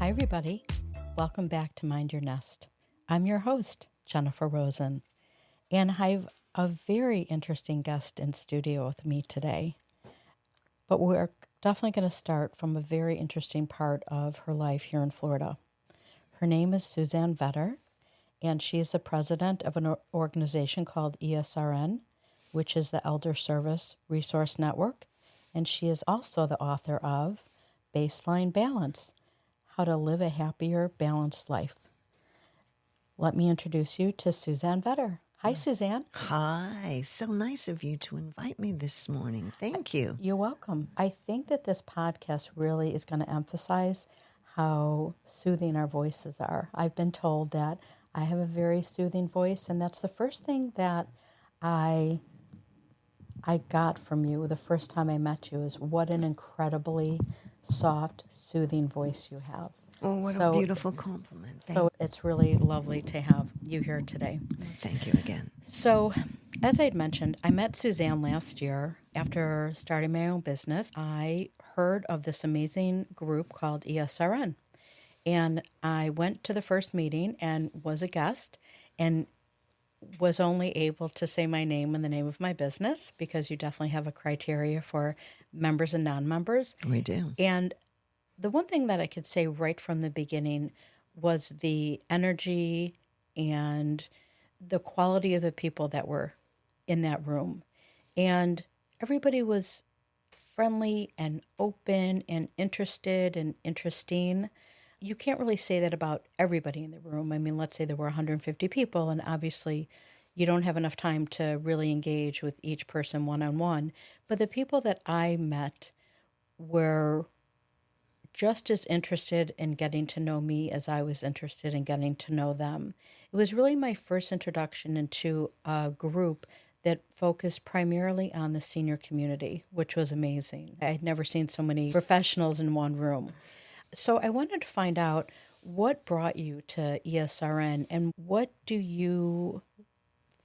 Hi, everybody. Welcome back to Mind Your Nest. I'm your host, Jennifer Rosen, and I have a very interesting guest in studio with me today. But we're definitely going to start from a very interesting part of her life here in Florida. Her name is Susanne Veder, and she is the president of an organization called ESRN, which is the Elder Service Resource Network, and she is also the author of Baseline Balance: How to Live a Happier, Balanced Life. Let me introduce you to Susanne Veder. Hi, Susanne. Hi. So nice of you to invite me this morning. Thank you. You're welcome. I think that this podcast really is going to emphasize how soothing our voices are. I've been told that I have a very soothing voice, and that's the first thing that I got from you the first time I met you, is what an incredibly soft, soothing voice you have. Oh, what a beautiful compliment. So it's really lovely to have you here today. Thank you again. So, as I had mentioned, I met Susanne last year after starting my own business. I heard of this amazing group called ESRN, and I went to the first meeting and was a guest and was only able to say my name and the name of my business, because you definitely have a criteria for members and non-members. We do. And the one thing that I could say right from the beginning was the energy and the quality of the people that were in that room. And everybody was friendly and open and interested and interesting. You can't really say that about everybody in the room. I mean, let's say there were 150 people, and obviously you don't have enough time to really engage with each person one-on-one. But the people that I met were just as interested in getting to know me as I was interested in getting to know them. It was really my first introduction into a group that focused primarily on the senior community, which was amazing. I had never seen so many professionals in one room. So I wanted to find out what brought you to ESRN, and what do you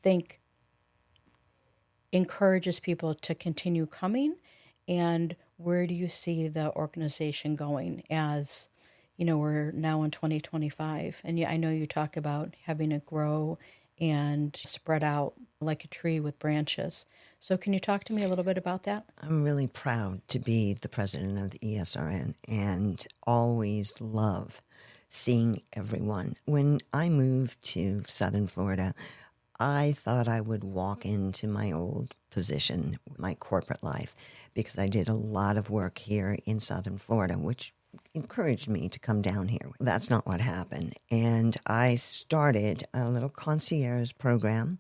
think encourages people to continue coming, and where do you see the organization going as, you know, we're now in 2025, and I know you talk about having it grow and spread out like a tree with branches. So can you talk to me a little bit about that? I'm really proud to be the president of the ESRN and always love seeing everyone. When I moved to Southern Florida, I thought I would walk into my old position, my corporate life, because I did a lot of work here in Southern Florida, which encouraged me to come down here. That's not what happened. And I started a little concierge program,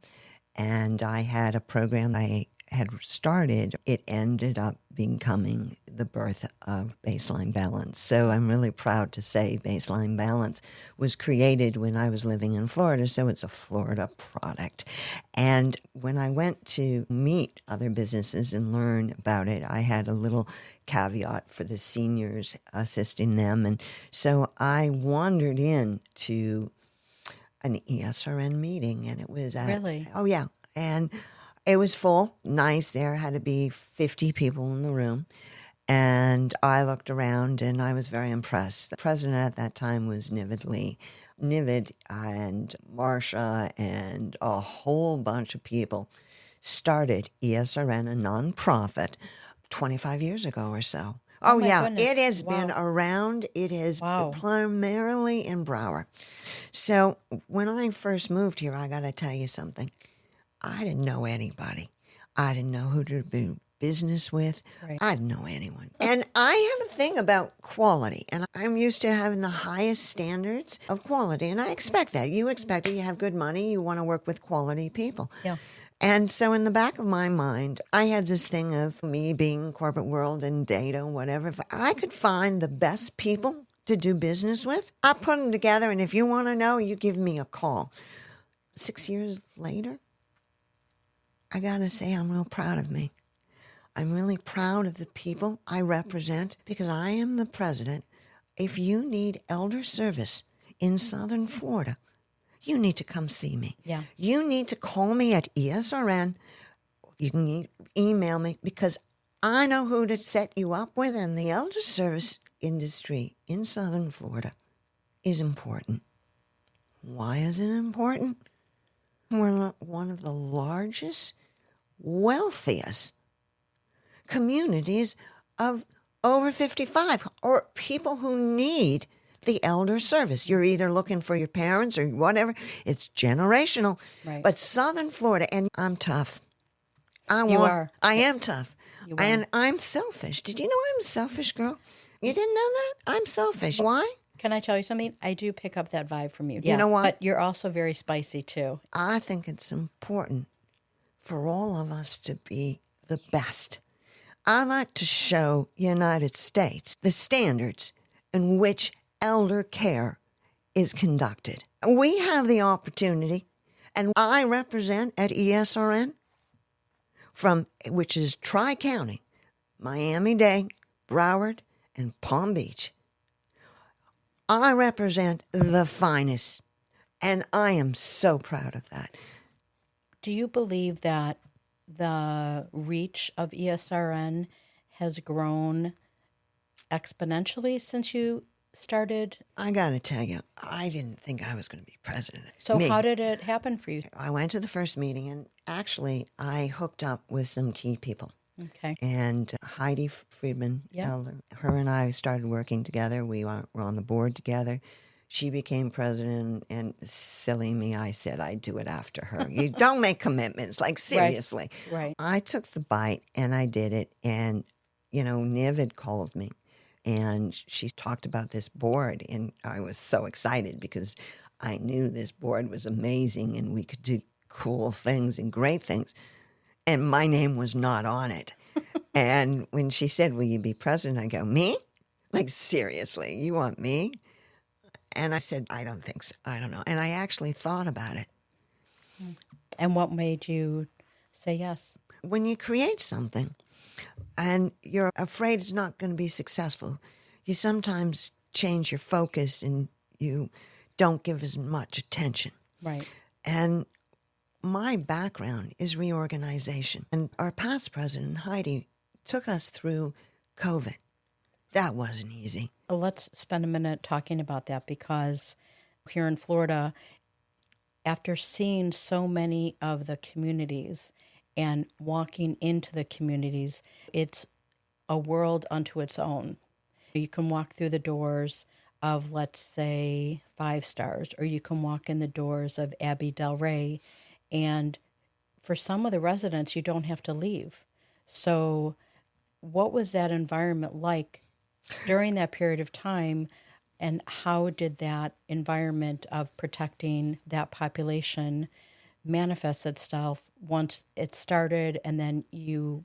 and I had a program I had started. It ended up becoming the birth of Baseline Balance. So I'm really proud to say Baseline Balance was created when I was living in Florida, so it's a Florida product. And when I went to meet other businesses and learn about it, I had a little caveat for the seniors, assisting them. And so I wandered into an ESRN meeting, and it was at... Really? Oh, yeah. And it was full, nice. There had to be 50 people in the room. And I looked around and I was very impressed. The president at that time was Nivid and Marsha and a whole bunch of people started ESRN, a nonprofit, 25 years ago or so. Oh yeah, goodness. It has Wow. been around. It is primarily in Broward. So when I first moved here, I got to tell you something. I didn't know anybody. I didn't know who to do business with. Right. I didn't know anyone. And I have a thing about quality, and I'm used to having the highest standards of quality, and I expect that. You expect it. You have good money. You want to work with quality people. Yeah. And so in the back of my mind, I had this thing of me being in corporate world and data, whatever. If I could find the best people to do business with, I'll put them together, and if you want to know, you give me a call. 6 years later, I got to say I'm real proud of me. I'm really proud of the people I represent, because I am the president. If you need elder service in Southern Florida, you need to come see me. Yeah. You need to call me at ESRN. You can email me, because I know who to set you up with in the elder service industry in Southern Florida. is important. Why is it important? We're one of the largest, wealthiest communities of over 55 or people who need the elder service. You're either looking for your parents or whatever. It's generational. Right. But Southern Florida, and I'm tough. I am tough. You are. And I'm selfish. Did you know I'm a selfish girl? You didn't know that? I'm selfish. Why? Can I tell you something? I do pick up that vibe from you. You know what? But you're also very spicy too. I think it's important for all of us to be the best. I like to show United States the standards in which elder care is conducted. We have the opportunity, and I represent at ESRN, which is Tri-County, Miami-Dade, Broward, and Palm Beach. I represent the finest, and I am so proud of that. Do you believe that the reach of ESRN has grown exponentially since you started? I got to tell you, I didn't think I was going to be president. So how did it happen for you? I went to the first meeting, and actually, I hooked up with some key people. Okay. And Heidi Friedman, elder, her and I started working together. We were on the board together. She became president, and silly me, I said I'd do it after her. You don't make commitments, like seriously. Right. I took the bite, and I did it. And, Niv had called me, and she talked about this board, and I was so excited because I knew this board was amazing, and we could do cool things and great things. And my name was not on it. And when she said, will you be president? I go, me? Like, seriously, you want me? And I said, I don't think so. I don't know. And I actually thought about it. And what made you say yes? When you create something and you're afraid it's not going to be successful, you sometimes change your focus and you don't give as much attention. Right. And my background is reorganization. And our past president, Heidi, took us through COVID. That wasn't easy. Let's spend a minute talking about that, because here in Florida, after seeing so many of the communities and walking into the communities, it's a world unto its own. You can walk through the doors of, let's say, 5 Stars, or you can walk in the doors of Abbey Del Rey, and for some of the residents, you don't have to leave. So what was that environment like during that period of time, and how did that environment of protecting that population manifest itself once it started, and then you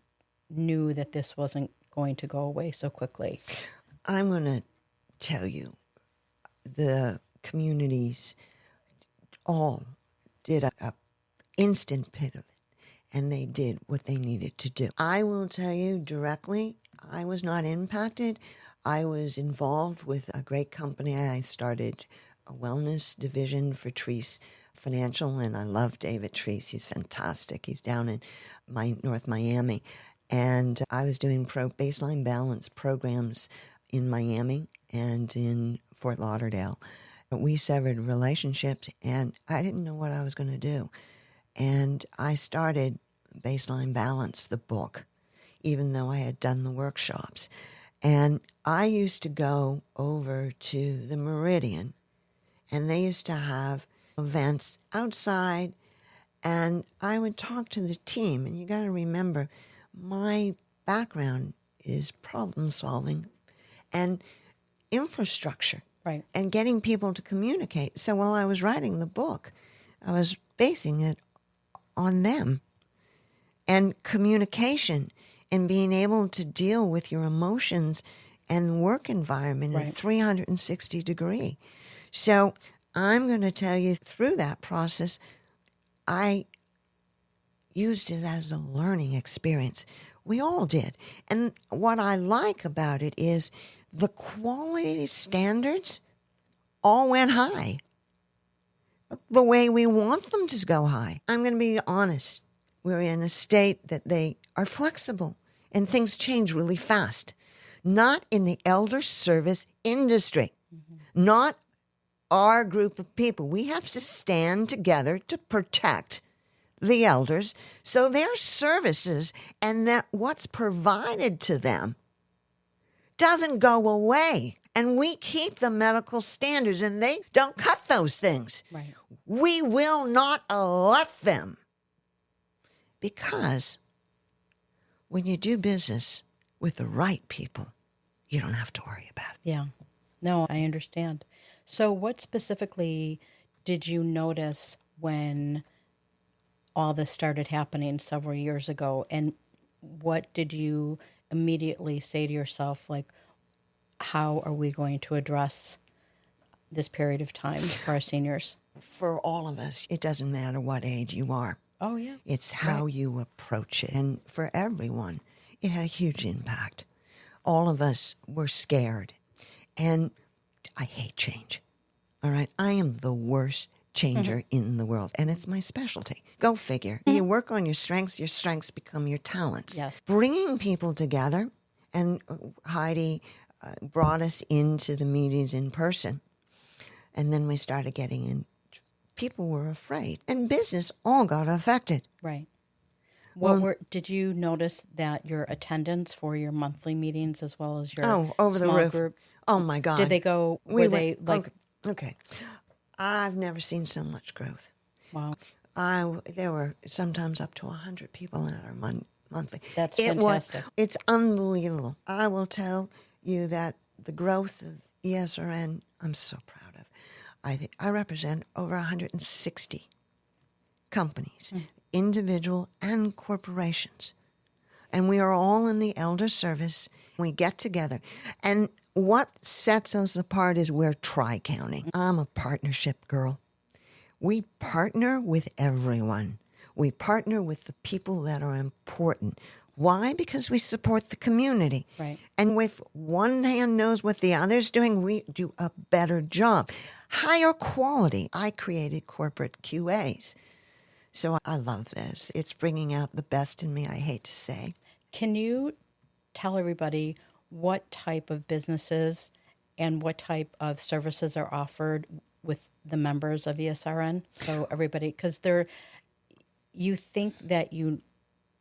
knew that this wasn't going to go away so quickly? I'm going to tell you, the communities all did a instant pit of it, and they did what they needed to do. I will tell you directly, I was not impacted. I was involved with a great company. I started a wellness division for Treese Financial, and I love David Treese. He's fantastic. He's down in North Miami. And I was doing baseline balance programs in Miami and in Fort Lauderdale. We severed relationships, and I didn't know what I was going to do. And I started Baseline Balance, the book, even though I had done the workshops. And I used to go over to the Meridian, and they used to have events outside, and I would talk to the team. And you got to remember, my background is problem solving and infrastructure, Right. and getting people to communicate. So while I was writing the book, I was basing it on them and communication and being able to deal with your emotions and work environment Right. at 360 degree. So I'm going to tell you, through that process, I used it as a learning experience. We all did. And what I like about it is the quality standards all went high, the way we want them to go high. I'm going to be honest. We're in a state that they are flexible and things change really fast. Not in the elder service industry. Not our group of people. We have to stand together to protect the elders so their services and that what's provided to them doesn't go away. And we keep the medical standards and they don't cut those things. Right. We will not let them. Because when you do business with the right people, you don't have to worry about it. Yeah. No, I understand. So what specifically did you notice when all this started happening several years ago? And what did you immediately say to yourself, like, how are we going to address this period of time for our seniors? For all of us, it doesn't matter what age you are. Oh, yeah. It's how you approach it. And for everyone, it had a huge impact. All of us were scared. And I hate change. All right? I am the worst changer in the world. And it's my specialty. Go figure. You work on your strengths become your talents. Yes. Bringing people together, and Heidi brought us into the meetings in person. And then we started getting in. People were afraid. And business all got affected. Right. Did you notice that your attendance for your monthly meetings as well as your over the small roof. group, Oh, my God. did they go, Okay. I've never seen so much growth. Wow. There were sometimes up to 100 people in our monthly. That's fantastic. It's unbelievable. I will tell you that the growth of ESRN, I'm so proud of. I represent over 160 companies, individual and corporations. And we are all in the elder service. We get together. And what sets us apart is we're tri-counting. I'm a partnership girl. We partner with everyone. We partner with the people that are important. Why? Because we support the community. Right. And if one hand knows what the other's doing, we do a better job. Higher quality. I created corporate QAs. So I love this. It's bringing out the best in me, I hate to say. Can you tell everybody what type of businesses and what type of services are offered with the members of ESRN? So everybody, because you think that you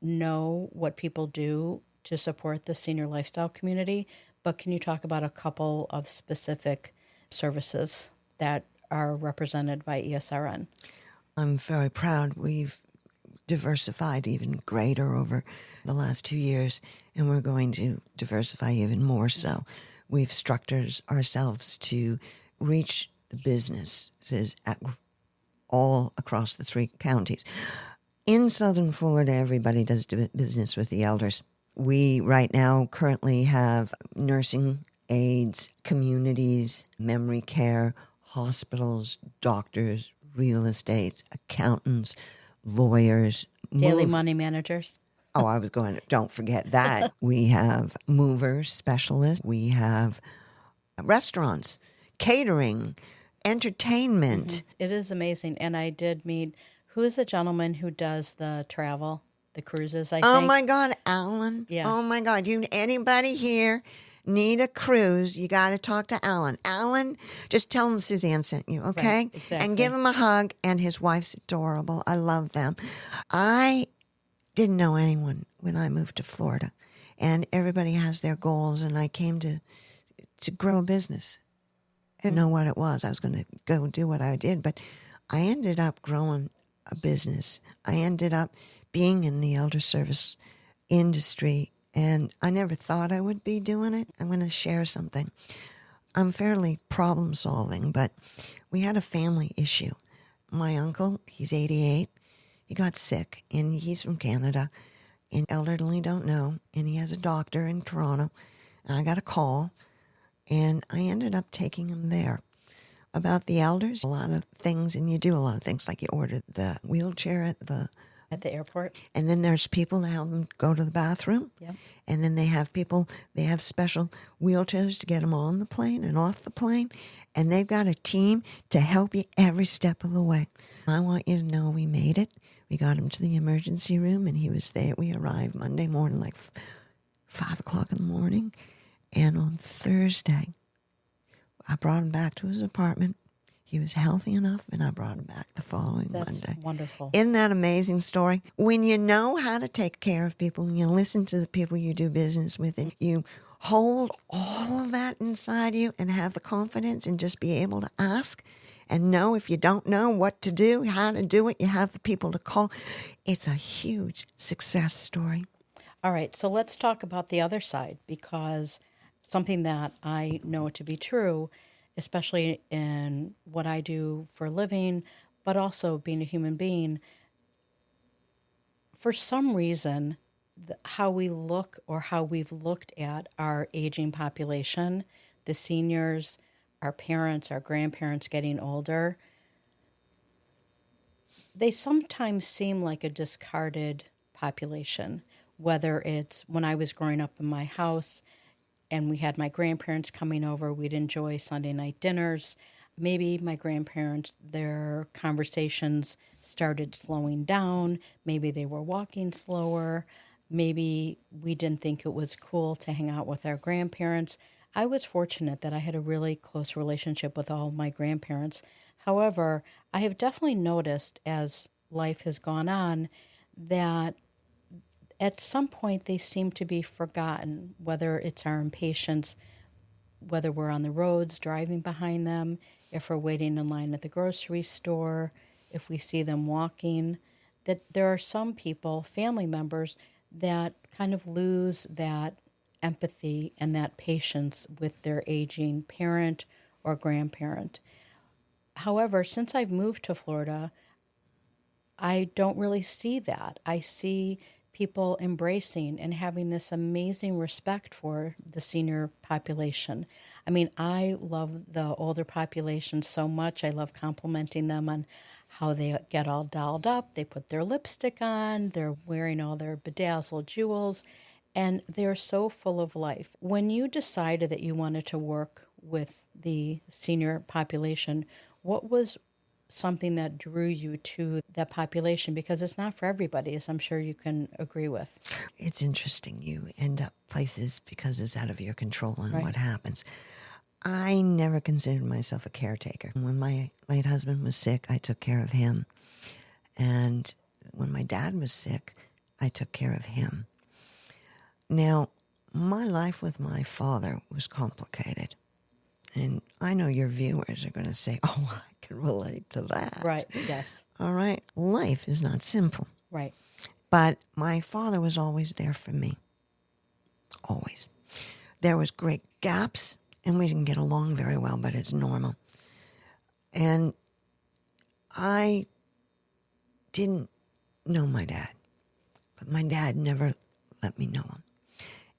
know what people do to support the senior lifestyle community, but can you talk about a couple of specific services that are represented by ESRN? I'm very proud. We've diversified even greater over the last 2 years, and we're going to diversify even more so. We've structured ourselves to reach the businesses all across the 3 counties. In Southern Florida, everybody does business with the elders. We right now currently have nursing aides, communities, memory care, hospitals, doctors, real estates, accountants, lawyers. Daily money managers. Oh, I was going to, don't forget that. We have movers, specialists. We have restaurants, catering, entertainment. It is amazing. And I did meet, who is the gentleman who does the travel, the cruises, I think? Oh, my God, Alan. Yeah. Oh, my God. Anybody here need a cruise, you got to talk to Alan. Alan, just tell him Suzanne sent you, okay? Right, exactly. And give him a hug, and his wife's adorable. I love them. I didn't know anyone when I moved to Florida, and everybody has their goals, and I came to grow a business. I didn't know what it was. I was going to go do what I did, but I ended up growing a business. I ended up being in the elder service industry, and I never thought I would be doing it. I'm going to share something. I'm fairly problem solving, but we had a family issue. My uncle, he's 88. He got sick, and he's from Canada, and elderly don't know, and he has a doctor in Toronto. And I got a call, and I ended up taking him there. About the elders, a lot of things, and you do a lot of things, like you order the wheelchair at the airport. And then there's people to help them go to the bathroom. Yep. And then they have special wheelchairs to get them on the plane and off the plane. And they've got a team to help you every step of the way. I want you to know we made it. We got him to the emergency room, and he was there. We arrived Monday morning, like 5 o'clock in the morning. And on Thursday, I brought him back to his apartment. He was healthy enough, and I brought him back the following That's Monday. wonderful. Isn't that amazing story? When you know how to take care of people, and you listen to the people you do business with, and you hold all of that inside you and have the confidence and just be able to ask and know if you don't know what to do, how to do it, you have the people to call. It's a huge success story. All right, so let's talk about the other side, because something that I know to be true, especially in what I do for a living, but also being a human being, for some reason, how we look or how we've looked at our aging population, the seniors, our parents, our grandparents getting older, they sometimes seem like a discarded population, whether it's when I was growing up in my house and we had my grandparents coming over, we'd enjoy Sunday night dinners. Maybe my grandparents, their conversations started slowing down. Maybe they were walking slower. Maybe we didn't think it was cool to hang out with our grandparents. I was fortunate that I had a really close relationship with all my grandparents. However, I have definitely noticed as life has gone on that at some point they seem to be forgotten, whether it's our impatience, whether we're on the roads driving behind them, if we're waiting in line at the grocery store, if we see them walking, that there are some people, family members, that kind of lose that empathy and that patience with their aging parent or grandparent. However, since I've moved to Florida, I don't really see that. I see people embracing and having this amazing respect for the senior population. I mean, I love the older population so much. I love complimenting them on how they get all dolled up. They put their lipstick on, they're wearing all their bedazzled jewels, and they're so full of life. When you decided that you wanted to work with the senior population, what was something that drew you to that population? Because it's not for everybody, as I'm sure you can agree with. It's interesting. You end up places because it's out of your control and Right. what happens. I never considered myself a caretaker. When my late husband was sick, I took care of him. And when my dad was sick, I took care of him. Now, my life with my father was complicated. And I know your viewers are going to say, oh, I can relate to that. Right. Yes. All right. Life is not simple. Right. But my father was always there for me. Always. There was great gaps, and we didn't get along very well, but it's normal. And I didn't know my dad, but my dad never let me know him.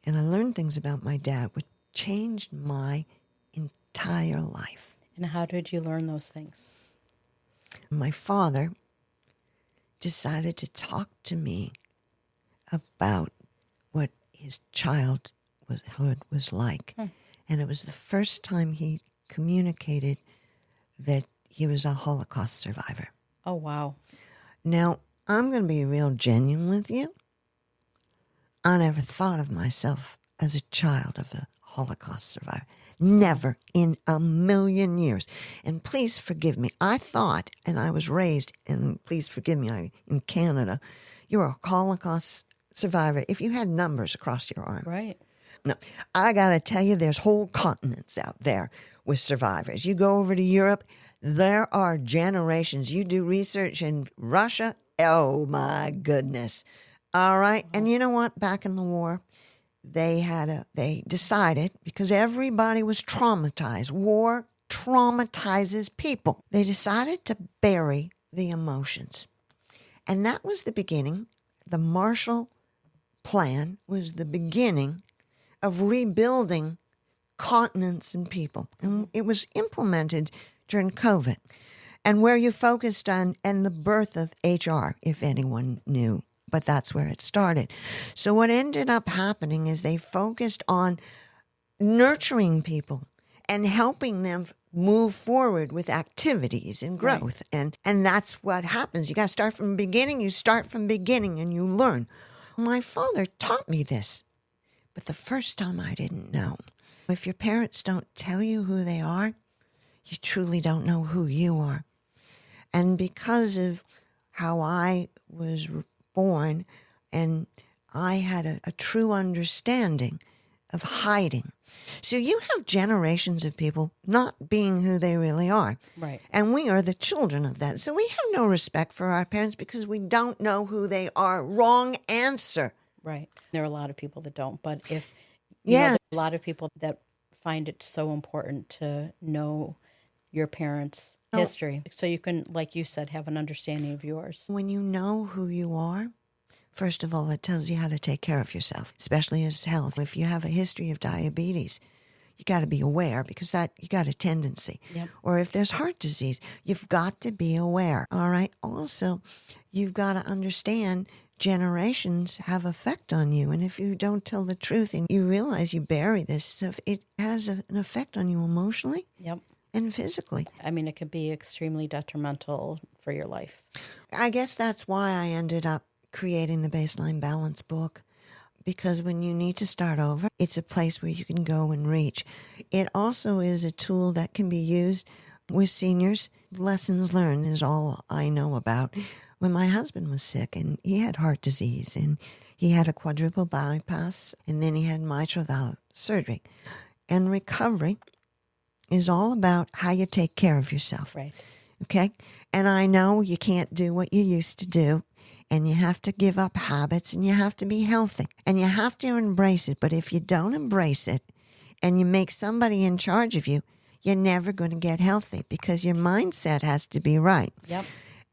And I learned things about my dad which changed my entire life. And how did you learn those things? My father decided to talk to me about what his childhood was like. And it was the first time he communicated that he was a Holocaust survivor. Oh, wow. Now, I'm going to be real genuine with you. I never thought of myself as a child of a Holocaust survivor. Never in a million years. And please forgive me. I thought, and I was raised, and please forgive me, in Canada, you're a Holocaust survivor if you had numbers across your arm. Right. No, I got to tell you, there's whole continents out there with survivors. You go over to Europe, there are generations. You do research in Russia, oh my goodness. All right. And you know what? Back in the war, they decided, because everybody was traumatized. War traumatizes people. They decided to bury the emotions. And that was the beginning. The Marshall Plan was the beginning of rebuilding continents and people. And it was implemented during COVID. And where you focused on, and the birth of HR, if anyone knew, but that's where it started. So what ended up happening is they focused on nurturing people and helping them move forward with activities and growth. Right. And that's what happens. You got to start from the beginning. You start from the beginning and you learn. My father taught me this, but the first time I didn't know. If your parents don't tell you who they are, you truly don't know who you are. And because of how I was born, and I had a true understanding of hiding. So you have generations of people not being who they really are. Right. And we are the children of that. So we have no respect for our parents because we don't know who they are. Wrong answer. Right. There are a lot of people that don't. But if, Yes. there are a lot of people that find it so important to know your parents' history. So you can, like you said, have an understanding of yours. When you know who you are, first of all, it tells you how to take care of yourself, especially as health. If you have a history of diabetes, you got to be aware because that you got a tendency. Yep. Or if there's heart disease, you've got to be aware. All right. Also, you've got to understand generations have effect on you. And if you don't tell the truth and you realize you bury this stuff, it has an effect on you emotionally. Yep. And physically. I mean, it could be extremely detrimental for your life. I guess that's why I ended up creating the Baseline Balance book, because when you need to start over, it's a place where you can go and reach. It also is a tool that can be used with seniors. Lessons learned is all I know about. When my husband was sick and he had heart disease and he had a quadruple bypass and then he had mitral valve surgery, and recovery is all about how you take care of yourself. Right. Okay? And I know you can't do what you used to do, and you have to give up habits, and you have to be healthy, and you have to embrace it. But if you don't embrace it and you make somebody in charge of you, you're never going to get healthy because your mindset has to be right. Yep.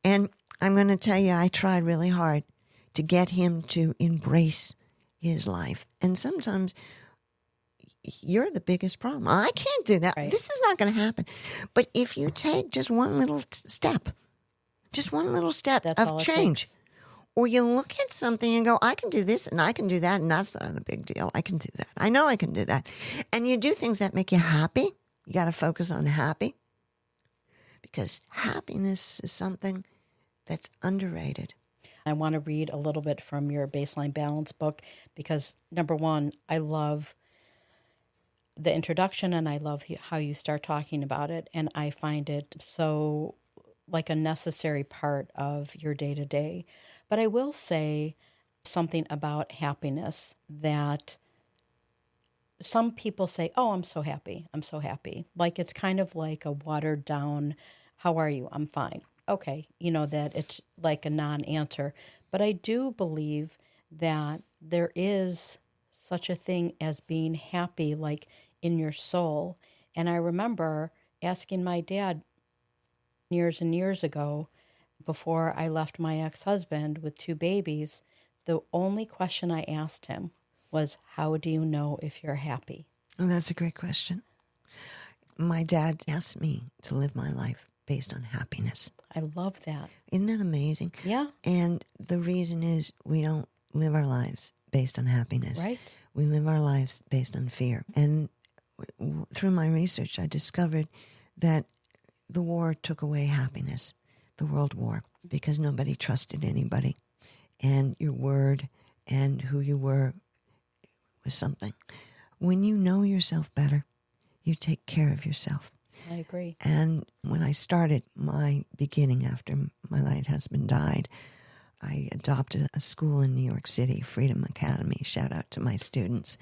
And I'm going to tell you, I tried really hard to get him to embrace his life. And sometimes you're the biggest problem. I can't do that. Right. This is not going to happen. But if you take just one little step, That's all of it change, takes. or you look at something and go, I can do this and I can do that, and that's not a big deal. I can do that. I know I can do that. And you do things that make you happy. You got to focus on happy, because happiness is something that's underrated. I want to read a little bit from your Baseline Balance book because, number one, I love the introduction and I love how you start talking about it. And I find it so like a necessary part of your day to day. But I will say something about happiness that some people say, oh, I'm so happy. I'm so happy. Like it's kind of like a watered down, how are you? I'm fine. Okay. That it's like a non-answer. But I do believe that there is such a thing as being happy, like in your soul. And I remember asking my dad years and years ago, before I left my ex-husband with 2 babies, the only question I asked him was, how do you know if you're happy? Oh, that's a great question. My dad asked me to live my life based on happiness. I love that. Isn't that amazing? Yeah. And the reason is we don't live our lives based on happiness. Right. We live our lives based on fear. And through my research, I discovered that the war took away happiness, the World War, because nobody trusted anybody. And your word and who you were was something. When you know yourself better, you take care of yourself. I agree. And when I started my beginning after my late husband died, I adopted a school in New York City, Freedom Academy. Shout out to my students.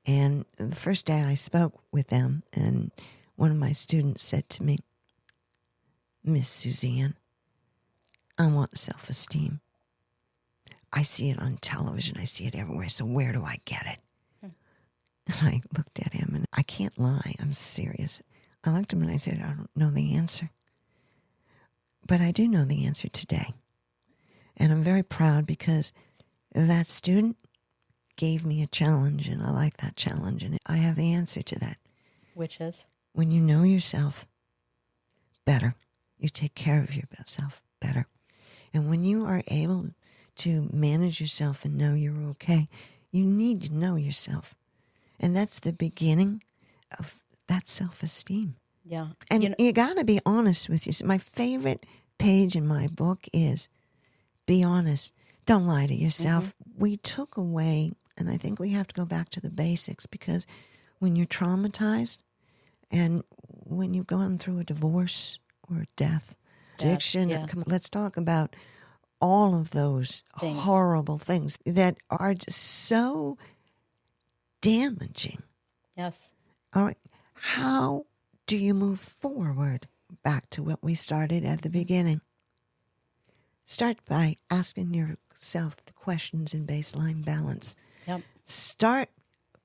And the first day I spoke with them, and one of my students said to me, Miss Suzanne, I want self-esteem. I see it on television. I see it everywhere. So where do I get it? And I looked at him, and I can't lie. I'm serious. I looked at him and I said, I don't know the answer. But I do know the answer today. And I'm very proud because that student gave me a challenge, and I like that challenge. And I have the answer to that. Which is? When you know yourself better, you take care of yourself better. And when you are able to manage yourself and know you're okay, you need to know yourself. And that's the beginning of that self-esteem. Yeah. And you got to be honest with you. My favorite page in my book is be honest. Don't lie to yourself. Mm-hmm. We took away, and I think we have to go back to the basics, because when you're traumatized and when you've gone through a divorce or a death, That, addiction. yeah, Come on, let's talk about all of those things. horrible things that are so damaging. Yes. All right. How do you move forward back to what we started at the beginning? Start by asking yourself the questions in baseline balance. Yep. Start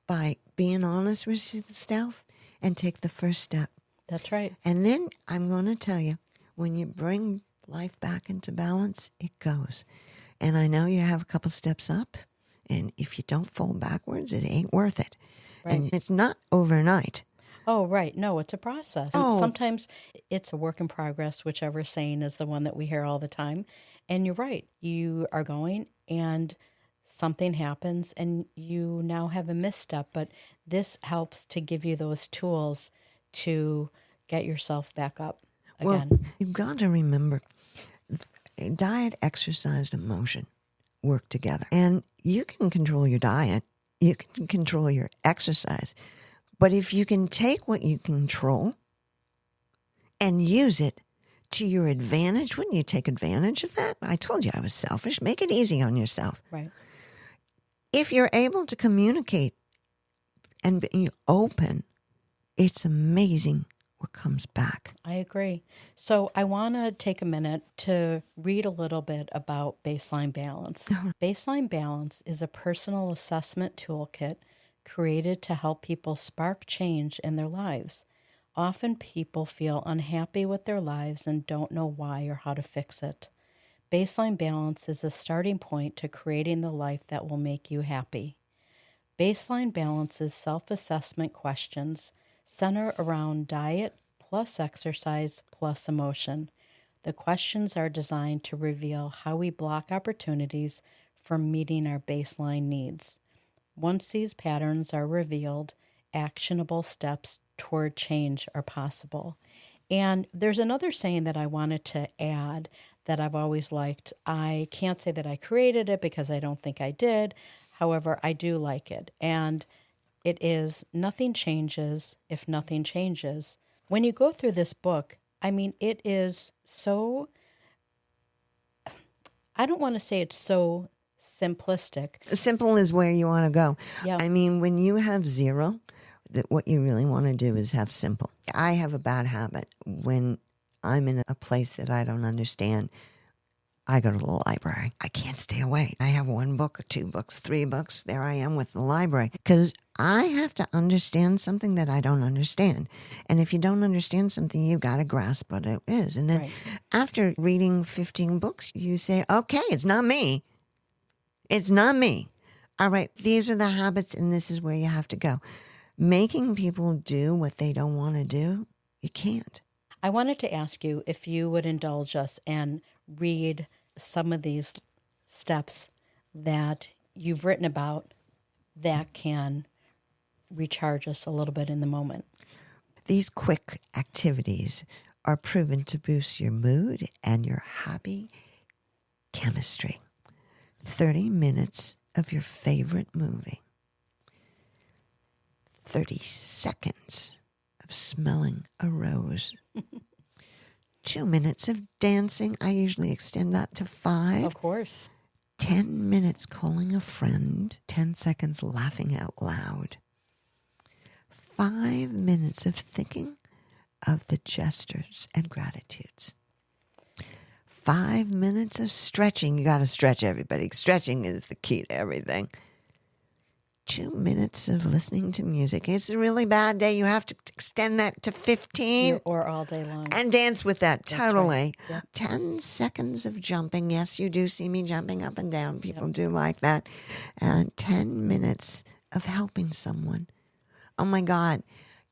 by being honest with yourself and take the first step. That's right. And then I'm going to tell you, when you bring life back into balance, it goes. And I know you have a couple steps up, and if you don't fall backwards, it ain't worth it. Right. And it's not overnight. Oh, right. No, it's a process. And Oh. sometimes it's a work in progress, whichever saying is the one that we hear all the time. And you're right. You are going and something happens and you now have a misstep. But this helps to give you those tools to get yourself back up again. Well, you've got to remember, diet, exercise, and emotion work together. And you can control your diet. You can control your exercise. But if you can take what you control and use it to your advantage, wouldn't you take advantage of that? I told you I was selfish. Make it easy on yourself. Right. If you're able to communicate and be open, it's amazing what comes back. I agree. So I want to take a minute to read a little bit about baseline balance. Baseline balance is a personal assessment toolkit created to help people spark change in their lives. Often people feel unhappy with their lives and don't know why or how to fix it. Baseline balance is a starting point to creating the life that will make you happy. Baseline balance's self-assessment questions center around diet plus exercise plus emotion. The questions are designed to reveal how we block opportunities from meeting our baseline needs. Once these patterns are revealed, actionable steps toward change are possible. And there's another saying that I wanted to add that I've always liked. I can't say that I created it because I don't think I did. However, I do like it. And it is, nothing changes if nothing changes. When you go through this book, I mean, it is so, I don't want to say it's so simplistic. Simple is where you want to go. Yeah. I mean, when you have zero, that what you really want to do is have simple. I have a bad habit. When I'm in a place that I don't understand, I go to the library. I can't stay away. I have 1 book, 2 books, 3 books. There I am with the library. Because I have to understand something that I don't understand. And if you don't understand something, you've got to grasp what it is. And then Right. after reading 15 books, you say, okay, it's not me. It's not me. All right, these are the habits and this is where you have to go. Making people do what they don't want to do, you can't. I wanted to ask you if you would indulge us and read some of these steps that you've written about that can recharge us a little bit in the moment. These quick activities are proven to boost your mood and your happy chemistry. 30 minutes of your favorite movie. 30 seconds of smelling a rose. 2 minutes of dancing. I usually extend that to 5. Of course. 10 minutes calling a friend. 10 seconds laughing out loud. 5 minutes of thinking of the gestures and gratitudes. 5 minutes of stretching. You got to stretch, everybody. Stretching is the key to everything. 2 minutes of listening to music. It's a really bad day. You have to extend that to 15. Or all day long. And dance with that, totally. Right. Yep. 10 seconds of jumping. Yes, you do see me jumping up and down. People do like that. And 10 minutes of helping someone. Oh my God.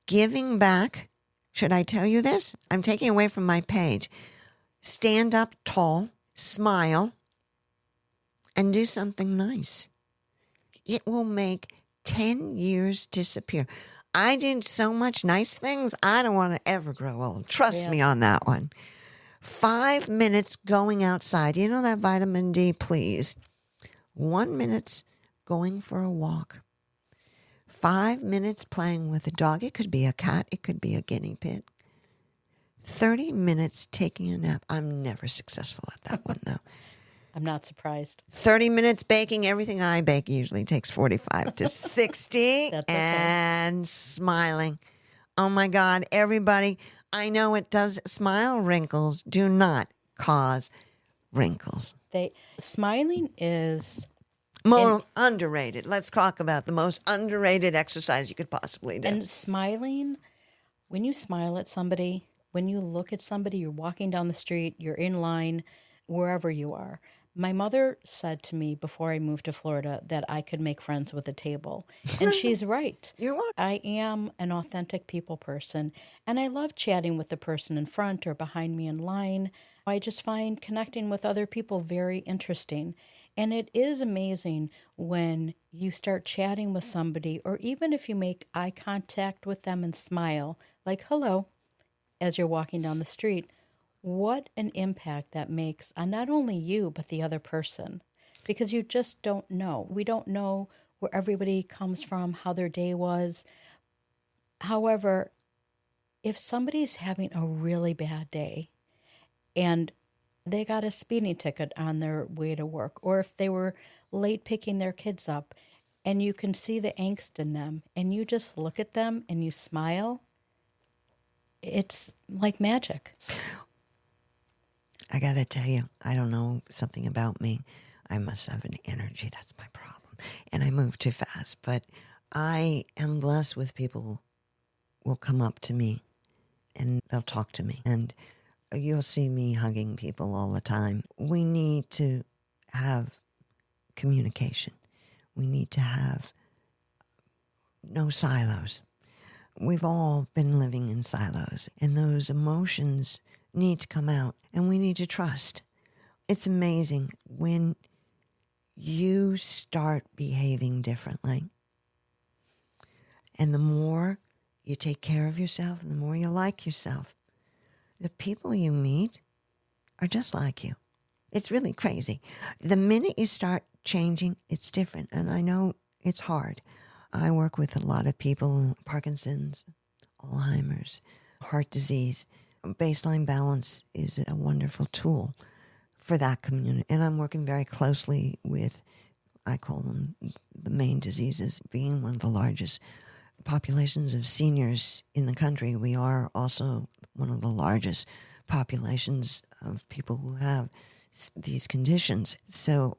Giving back. Should I tell you this? I'm taking away from my page. Stand up tall, smile, and do something nice. It will make 10 years disappear. I did so much nice things, I don't want to ever grow old. Trust me on that one. 5 minutes going outside. You know that vitamin D, please. 1 minute going for a walk. 5 minutes playing with a dog. It could be a cat. It could be a guinea pig. 30 minutes taking a nap. I'm never successful at that one, though. I'm not surprised. 30 minutes baking. Everything I bake usually takes 45 to 60. That's okay. And smiling. Oh, my God. Everybody, I know it does. Smile wrinkles do not cause wrinkles. Smiling is More underrated. Let's talk about the most underrated exercise you could possibly do. and smiling. When you smile at somebody, when you look at somebody, you're walking down the street, you're in line, wherever you are. My mother said to me before I moved to Florida that I could make friends with a table. And she's right. You are. I am an authentic people person, and I love chatting with the person in front or behind me in line. I just find connecting with other people very interesting. And it is amazing when you start chatting with somebody, or even if you make eye contact with them and smile, like hello, as you're walking down the street, what an impact that makes on not only you, but the other person. Because you just don't know. We don't know where everybody comes from, how their day was. However, if somebody's having a really bad day and they got a speeding ticket on their way to work, or if they were late picking their kids up, and you can see the angst in them, and you just look at them and you smile, it's like magic. I got to tell you, I don't know something about me. I must have an energy. That's my problem. And I move too fast. But I am blessed with people who will come up to me and they'll talk to me. And you'll see me hugging people all the time. We need to have communication. We need to have no silos. We've all been living in silos, and those emotions need to come out, and we need to trust. It's amazing when you start behaving differently, and the more you take care of yourself, and the more you like yourself, the people you meet are just like you. It's really crazy. The minute you start changing, it's different, and I know it's hard. I work with a lot of people, Parkinson's, Alzheimer's, heart disease. Baseline balance is a wonderful tool for that community. And I'm working very closely with, I call them the main diseases, being one of the largest populations of seniors in the country. We are also one of the largest populations of people who have these conditions. So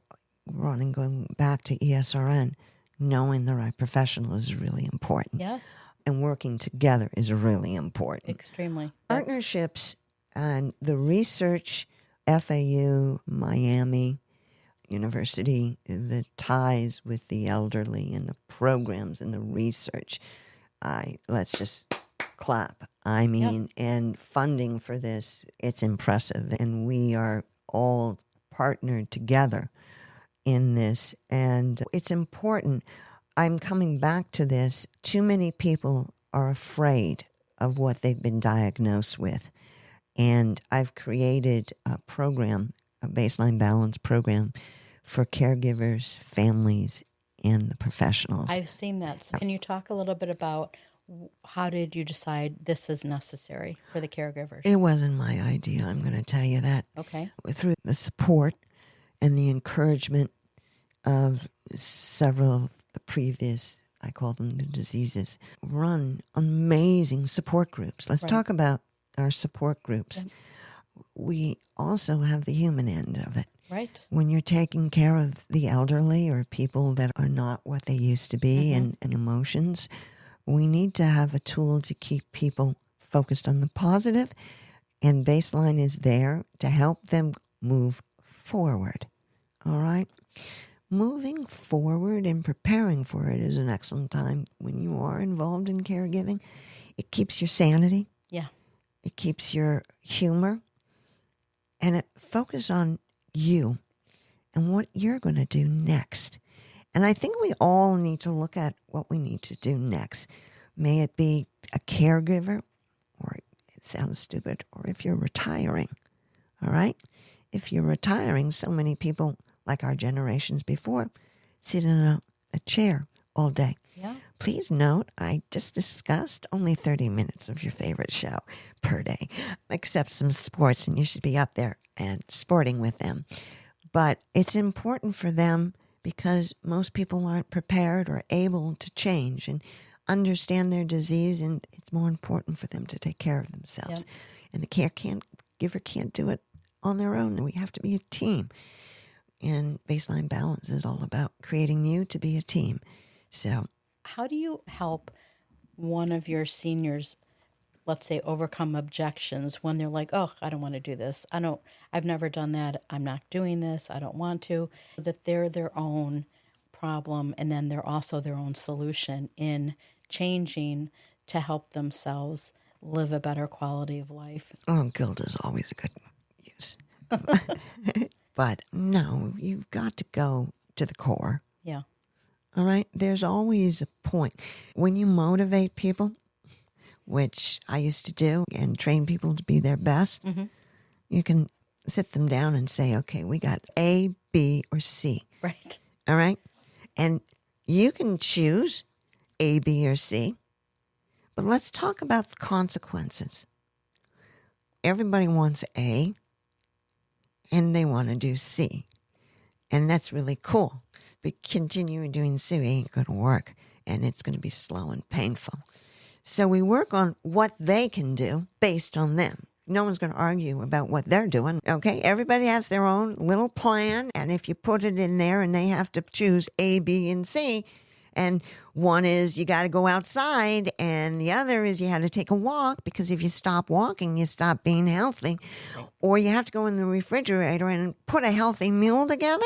running, going back to ESRN, knowing the right professional is really important. Yes. And working together is really important. Extremely. Partnerships and the research, FAU, Miami University, the ties with the elderly and the programs and the research. Let's just clap. I mean, and funding for this, it's impressive. And we are all partnered together in this, and it's important. I'm coming back to this. Too many people are afraid of what they've been diagnosed with. And I've created a program, a baseline balance program for caregivers, families, and the professionals. I've seen that. So can you talk a little bit about how did you decide this is necessary for the caregivers? It wasn't my idea, I'm going to tell you that. Okay. Through the support and the encouragement of several of the previous, I call them the diseases, run amazing support groups. Let's talk about our support groups. Yeah. We also have the human end of it. Right. When you're taking care of the elderly or people that are not what they used to be and emotions, we need to have a tool to keep people focused on the positive, and baseline is there to help them move forward. All right? Moving forward and preparing for it is an excellent time when you are involved in caregiving. It keeps your sanity. Yeah. It keeps your humor. And it focuses on you and what you're going to do next. And I think we all need to look at what we need to do next. May it be a caregiver, or it sounds stupid, or if you're retiring. All right? If you're retiring, so many people, like our generations before, sit in a chair all day. Yeah. Please note, I just discussed only 30 minutes of your favorite show per day, except some sports, and you should be up there and sporting with them. But it's important for them because most people aren't prepared or able to change and understand their disease, and it's more important for them to take care of themselves. Yep. And the caregiver can't do it on their own. We have to be a team. And baseline balance is all about creating you to be a team. So how do you help one of your seniors, let's say, overcome objections when they're like, oh, I don't want to do this. I've never done that. I'm not doing this. I don't want to. That they're their own problem, and then they're also their own solution in changing to help themselves live a better quality of life. Oh, guilt is always a good use. But no, you've got to go to the core. Yeah. All right? There's always a point. When you motivate people, which I used to do, and train people to be their best, you can sit them down and say, okay, we got A, B, or C. Right. All right? And you can choose A, B, or C. But let's talk about the consequences. Everybody wants A, and they want to do C. And that's really cool. But continuing doing C ain't going to work, and it's going to be slow and painful. So we work on what they can do based on them. No one's going to argue about what they're doing, okay? Everybody has their own little plan, and if you put it in there and they have to choose A, B, and C, and one is you got to go outside, and the other is you had to take a walk, because if you stop walking, you stop being healthy. Or you have to go in the refrigerator and put a healthy meal together.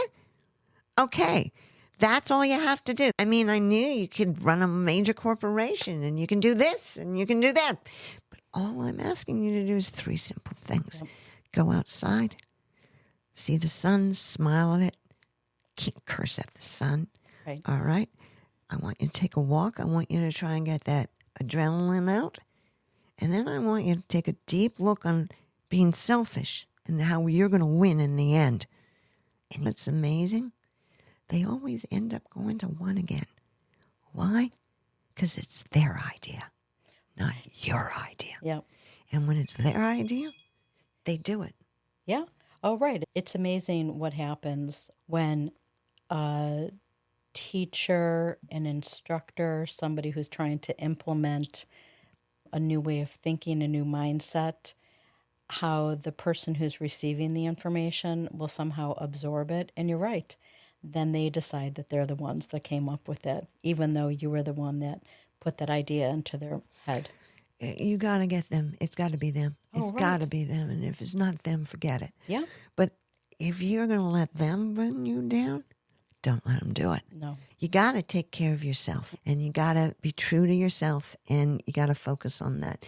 Okay, that's all you have to do. I mean, I knew you could run a major corporation, and you can do this, and you can do that. But all I'm asking you to do is 3 simple things. Yep. Go outside, see the sun, smile at it. Can't curse at the sun. Right. All right? I want you to take a walk. I want you to try and get that adrenaline out. And then I want you to take a deep look on being selfish and how you're going to win in the end. And it's amazing. They always end up going to one again. Why? Because it's their idea, not your idea. Yeah. And when it's their idea, they do it. Yeah. Oh, right. It's amazing what happens when a teacher, an instructor, somebody who's trying to implement a new way of thinking, a new mindset, how the person who's receiving the information will somehow absorb it. And you're right. Then they decide that they're the ones that came up with it, even though you were the one that put that idea into their head. You got to get them. It's got to be them. It's right. got to be them. And if it's not them, forget it. Yeah. But if you're going to let them bring you down, don't let them do it. No. You got to take care of yourself, and you got to be true to yourself, and you got to focus on that.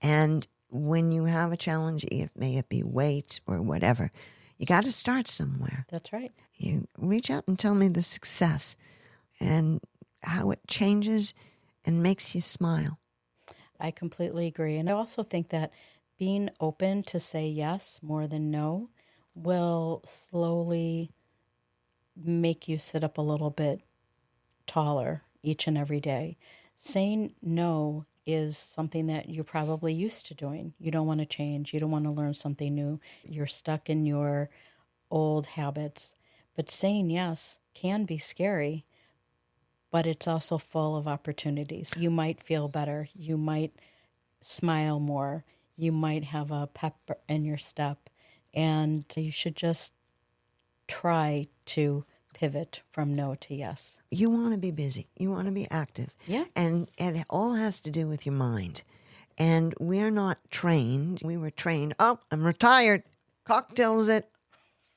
And when you have a challenge, may it be weight or whatever, you got to start somewhere. That's right. You reach out and tell me the success and how it changes and makes you smile. I completely agree. And I also think that being open to say yes more than no will slowly make you sit up a little bit taller each and every day. Saying no is something that you're probably used to doing. You don't want to change. You don't want to learn something new. You're stuck in your old habits. But saying yes can be scary, but it's also full of opportunities. You might feel better. You might smile more. You might have a pep in your step. And you should just try to pivot from no to yes. You want to be busy. You want to be active. Yeah. And it all has to do with your mind. And we're not trained. We were trained, oh, I'm retired. Cocktails at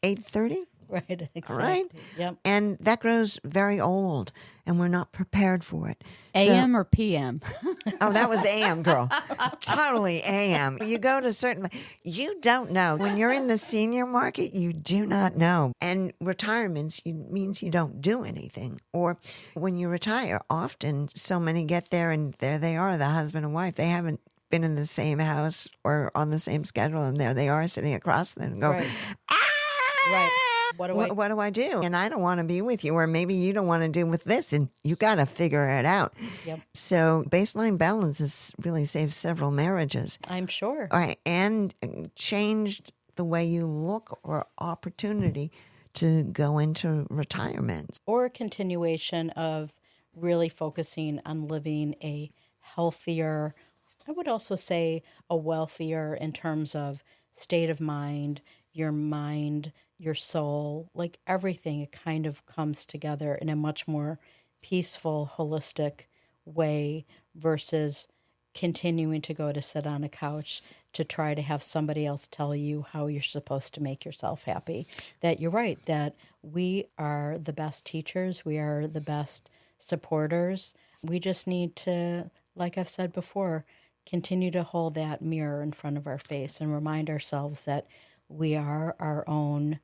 8:30. Right, exactly. Right? Yep. And that grows very old, and we're not prepared for it. AM or PM? Oh, that was AM, girl. Totally AM. You go to certain, you don't know. When you're in the senior market, you do not know. And retirements means you don't do anything. Or when you retire, often so many get there and there they are, the husband and wife. They haven't been in the same house or on the same schedule, and there they are sitting across them and go, Right. ah! Right. What do I? What do I do? And I don't want to be with you, or maybe you don't want to do with this, and you got to figure it out. Yep, So baseline balance has really saved several marriages. I'm sure. Right, and changed the way you look or opportunity to go into retirement. Or a continuation of really focusing on living a healthier, I would also say a wealthier in terms of state of mind, your soul, like everything, it kind of comes together in a much more peaceful, holistic way versus continuing to go to sit on a couch to try to have somebody else tell you how you're supposed to make yourself happy. That you're right, that we are the best teachers, we are the best supporters. We just need to, like I've said before, continue to hold that mirror in front of our face and remind ourselves that we are our own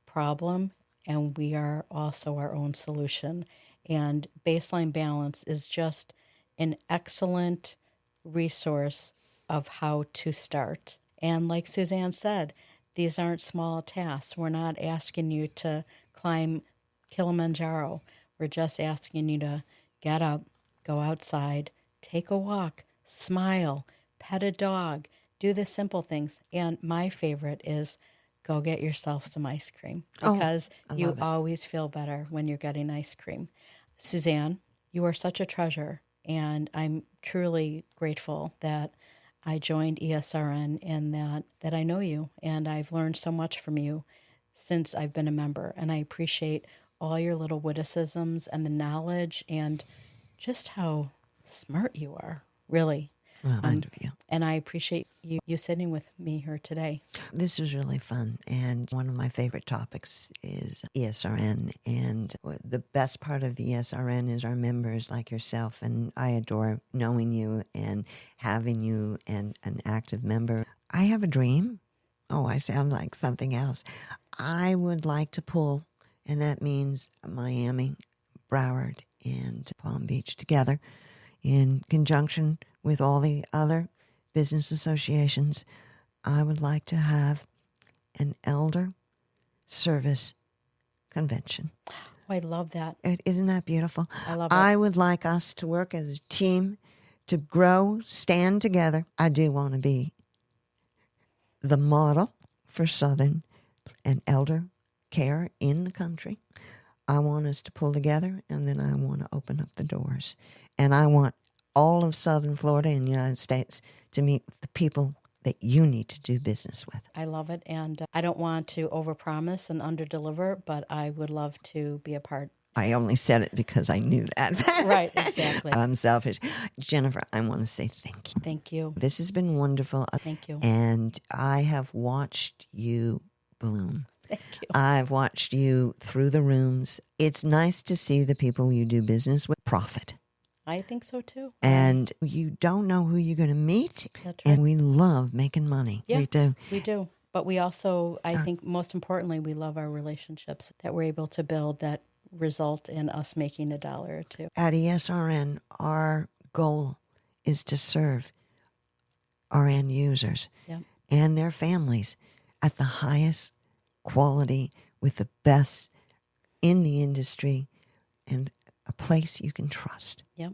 problem and we are also our own solution. And baseline balance is just an excellent resource of how to start. And like Suzanne said, these aren't small tasks. We're not asking you to climb Kilimanjaro. We're just asking you to get up, go outside, take a walk, smile, pet a dog, do the simple things. And my favorite is go get yourself some ice cream because I you love it. always feel better when you're getting ice cream. Suzanne, you are such a treasure, and I'm truly grateful that I joined ESRN and that I know you, and I've learned so much from you since I've been a member, and I appreciate all your little witticisms and the knowledge and just how smart you are, really. Well, kind of you. And I appreciate you sitting with me here today. This was really fun. And one of my favorite topics is ESRN. And the best part of the ESRN is our members like yourself. And I adore knowing you and having you and an active member. I have a dream. Oh, I sound like something else. I would like to pull, and that means Miami, Broward, and Palm Beach together in conjunction with all the other business associations. I would like to have an elder service convention. Oh, I love that. Isn't that beautiful? I love it. I would like us to work as a team to grow, stand together. I do want to be the model for Southern and elder care in the country. I want us to pull together, and then I want to open up the doors. And I want all of Southern Florida and the United States to meet the people that you need to do business with. I love it. And I don't want to overpromise and underdeliver, but I would love to be a part. I only said it because I knew that. Right, exactly. I'm selfish. Jennifer, I want to say thank you. Thank you. This has been wonderful. Thank you. And I have watched you bloom. Thank you. I've watched you through the rooms. It's nice to see the people you do business with profit. I think so too. And you don't know who you're going to meet. That's right. And we love making money. Yeah, We do. We do. But we also, I think most importantly, we love our relationships that we're able to build that result in us making $1 or $2. At ESRN, our goal is to serve our end users Yeah. and their families at the highest quality with the best in the industry and a place you can trust. Yep.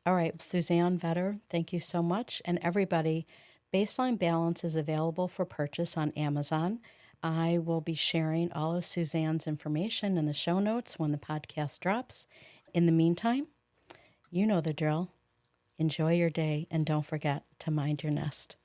All right, Susanne Veder, thank you so much. And everybody, Baseline Balance is available for purchase on Amazon. I will be sharing all of Suzanne's information in the show notes when the podcast drops. In the meantime, you know the drill. Enjoy your day and don't forget to mind your nest.